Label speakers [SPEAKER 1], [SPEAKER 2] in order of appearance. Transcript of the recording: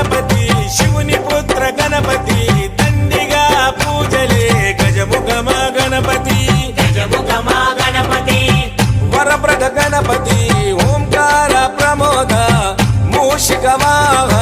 [SPEAKER 1] గణపతి శివుని పుత్ర గణపతి దండిగా పూజలే గజముఖమా గణపతి
[SPEAKER 2] గజముఖమా గణపతి
[SPEAKER 1] వరప్రద గణపతి ఓంకార ప్రమోద మూషిక వాహన